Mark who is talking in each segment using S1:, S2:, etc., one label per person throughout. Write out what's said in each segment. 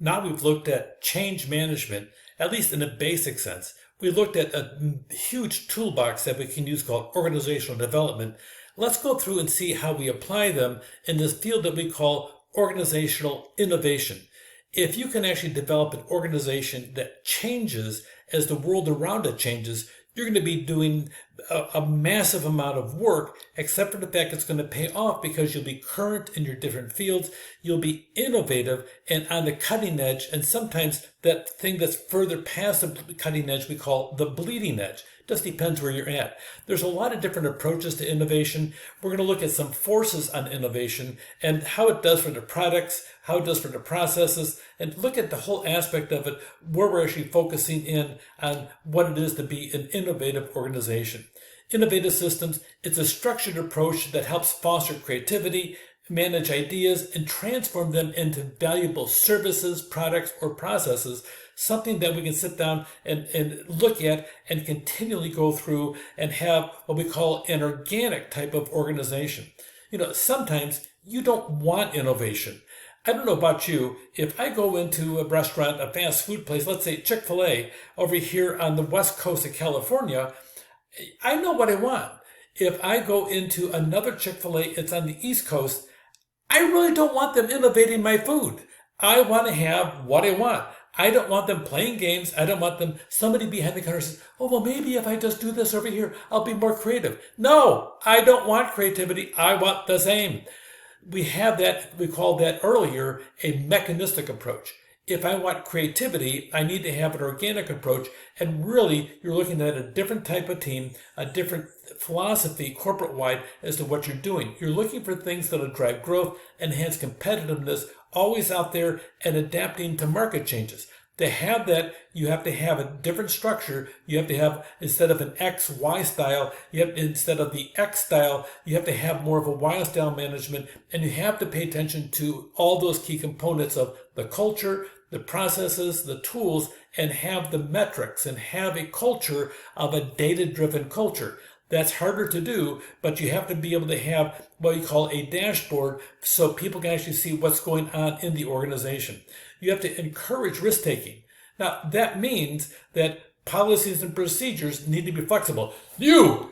S1: Now we've looked at change management, at least in a basic sense. We looked at a huge toolbox that we can use called organizational development. Let's go through and see how we apply them in this field that we call organizational innovation. If you can actually develop an organization that changes as the world around it changes, you're going to be doing a massive amount of work, except for the fact it's going to pay off because you'll be current in your different fields, you'll be innovative and on the cutting edge, and sometimes that thing that's further past the cutting edge we call the bleeding edge. Just depends where you're at. There's a lot of different approaches to innovation. We're going to look at some forces on innovation and how it does for the products, how it does for the processes, and look at the whole aspect of it where we're actually focusing in on what it is to be an innovative organization. Innovative systems, it's a structured approach that helps foster creativity, manage ideas, and transform them into valuable services, products, or processes, something that we can sit down and look at and continually go through and have what we call an organic type of organization. Sometimes you don't want innovation. I don't know about you. If I go into a restaurant, a fast food place, let's say Chick-fil-A over here on the west coast of California, I know what I want. If I go into another Chick-fil-A, it's on the East Coast, I really don't want them innovating my food. I want to have what I want. I don't want them playing games. I don't want them, somebody behind the counter says, oh, well, maybe if I just do this over here, I'll be more creative. No, I don't want creativity. I want the same. We have that, we called that earlier, a mechanistic approach. If I want creativity, I need to have an organic approach. And really, you're looking at a different type of team, a different philosophy corporate-wide as to what you're doing. You're looking for things that will drive growth, enhance competitiveness, always out there and adapting to market changes. To have that, you have to have a different structure. You have to have, instead of an X, Y style, instead of the X style, you have to have more of a Y style management. And you have to pay attention to all those key components of the culture, the processes, the tools, and have the metrics and have a culture of a data-driven culture. That's harder to do, but you have to be able to have what you call a dashboard so people can actually see what's going on in the organization. You have to encourage risk-taking. Now, that means that policies and procedures need to be flexible. You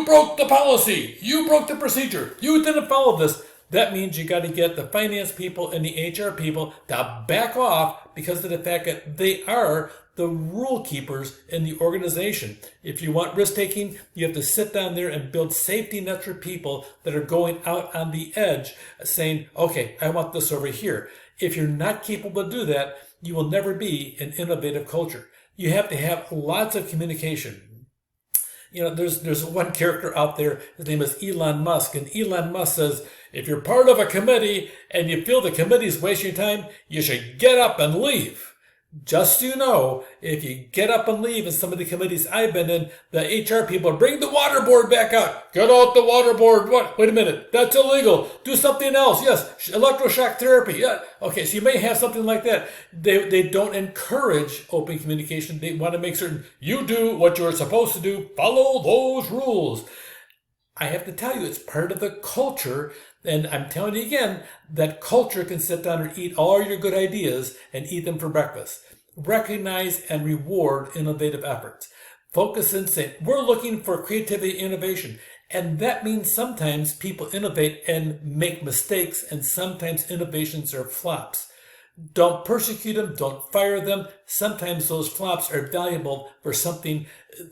S1: broke the policy. You broke the procedure. You didn't follow this. That means you got to get the finance people and the HR people to back off because of the fact that they are the rule keepers in the organization. If you want risk-taking, you have to sit down there and build safety nets for people that are going out on the edge saying, okay, I want this over here. If you're not capable to do that, you will never be an innovative culture. You have to have lots of communication. There's one character out there, his name is Elon Musk, and Elon Musk says, if you're part of a committee and you feel the committee's wasting your time, you should get up and leave. Just so you know, if you get up and leave in some of the committees I've been in, the HR people bring the water board back out. Get out the water board. What? Wait a minute. That's illegal. Do something else. Yes. Electroshock therapy. Yeah. Okay. So you may have something like that. They don't encourage open communication. They want to make certain you do what you're supposed to do. Follow those rules. I have to tell you, it's part of the culture. And I'm telling you again, that culture can sit down and eat all your good ideas and eat them for breakfast. Recognize and reward innovative efforts. Focus and say, we're looking for creativity and innovation. And that means sometimes people innovate and make mistakes, and sometimes innovations are flops. Don't persecute them. Don't fire them. Sometimes those flops are valuable for something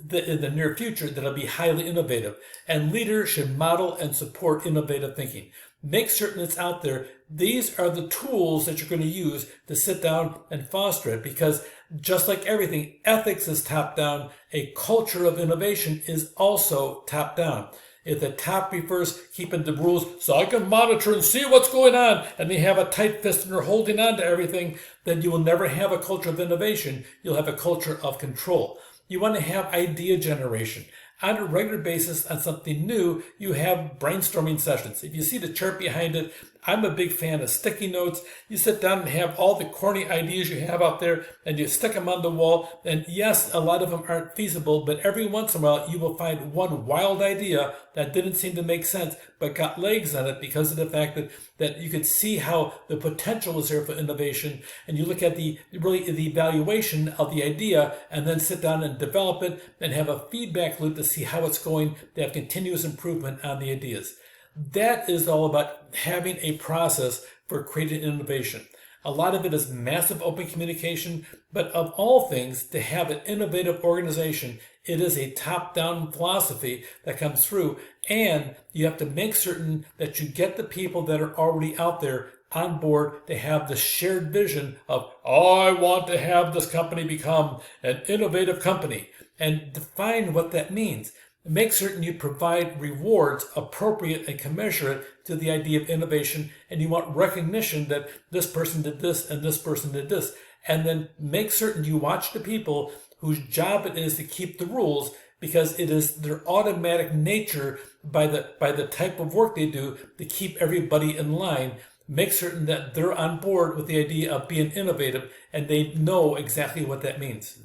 S1: that in the near future that'll be highly innovative. And leaders should model and support innovative thinking. Make certain it's out there. These are the tools that you're going to use to sit down and foster it, because just like everything, ethics is top down. A culture of innovation is also top down. If the top prefers keeping the rules so I can monitor and see what's going on, and they have a tight fist and they're holding on to everything, then you will never have a culture of innovation. You'll have a culture of control. You want to have idea generation. On a regular basis on something new, you have brainstorming sessions. If you see the chart behind it, I'm a big fan of sticky notes. You sit down and have all the corny ideas you have out there and you stick them on the wall. And yes, a lot of them aren't feasible, but every once in a while you will find one wild idea that didn't seem to make sense, but got legs on it because of the fact that you could see how the potential was there for innovation. And you look at the evaluation of the idea and then sit down and develop it and have a feedback loop to see how it's going, to have continuous improvement on the ideas. That is all about having a process for creating innovation. A lot of it is massive open communication, but of all things, to have an innovative organization, it is a top-down philosophy that comes through, and you have to make certain that you get the people that are already out there on board to have the shared vision of, I want to have this company become an innovative company, and define what that means. Make certain you provide rewards appropriate and commensurate to the idea of innovation, and you want recognition that this person did this and this person did this. And then make certain you watch the people whose job it is to keep the rules, because it is their automatic nature by the type of work they do to keep everybody in line. Make certain that they're on board with the idea of being innovative and they know exactly what that means.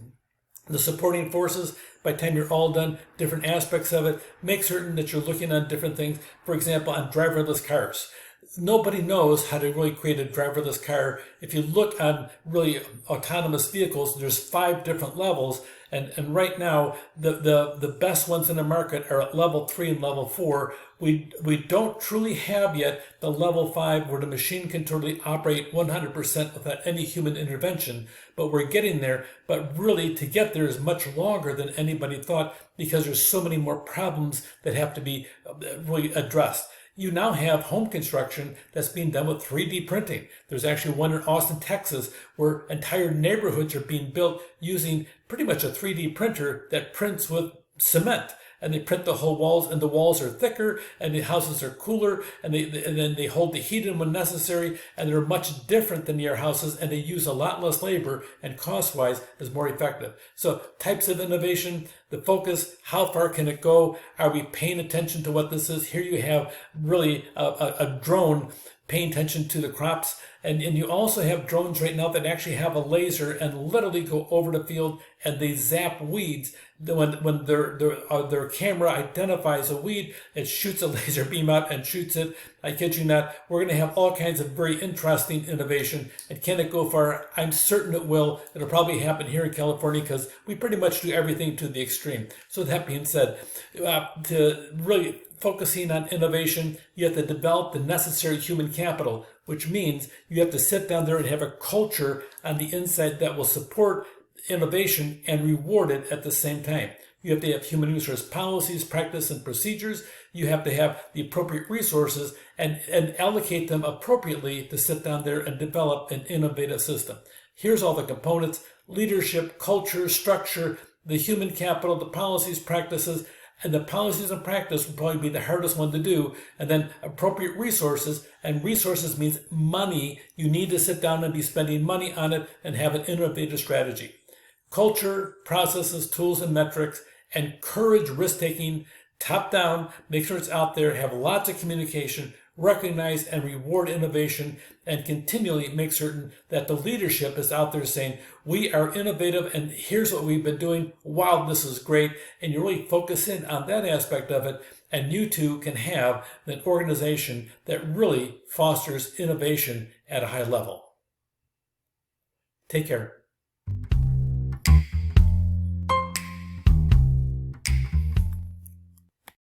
S1: The supporting forces, by the time you're all done, different aspects of it, make certain that you're looking on different things. For example, on driverless cars. Nobody knows how to really create a driverless car. If you look on really autonomous vehicles, there's 5 different levels. And right now, the best ones in the market are at level 3 and level 4. We don't truly have yet the level 5 where the machine can totally operate 100% without any human intervention, but we're getting there. But really, to get there is much longer than anybody thought, because there's so many more problems that have to be really addressed. You now have home construction that's being done with 3D printing. There's actually one in Austin, Texas, where entire neighborhoods are being built using pretty much a 3D printer that prints with cement. And they print the whole walls, and the walls are thicker, and the houses are cooler, and then they hold the heat in when necessary, and they're much different than your houses, and they use a lot less labor, and cost-wise is more effective. So types of innovation, the focus, how far can it go? Are we paying attention to what this is? Here you have really a drone paying attention to the crops. And you also have drones right now that actually have a laser and literally go over the field and they zap weeds. When their camera identifies a weed, it shoots a laser beam out and shoots it. I kid you not. We're going to have all kinds of very interesting innovation. And can it go far? I'm certain it will. It'll probably happen here in California because we pretty much do everything to the extreme. So that being said, to really focusing on innovation, you have to develop the necessary human capital, which means you have to sit down there and have a culture on the inside that will support innovation and reward it at the same time. You have to have human resource policies, practice, and procedures. You have to have the appropriate resources and allocate them appropriately to sit down there and develop an innovative system. Here's all the components: leadership, culture, structure, the human capital, the policies, practices. And the policies and practice will probably be the hardest one to do. And then appropriate resources, and resources means money. You need to sit down and be spending money on it and have an innovative strategy. Culture, processes, tools, and metrics. Encourage risk-taking, top down, make sure it's out there, have lots of communication, recognize and reward innovation, and continually make certain that the leadership is out there saying, we are innovative and here's what we've been doing. Wow, this is great. And you really focus in on that aspect of it, and you too can have an organization that really fosters innovation at a high level. Take care.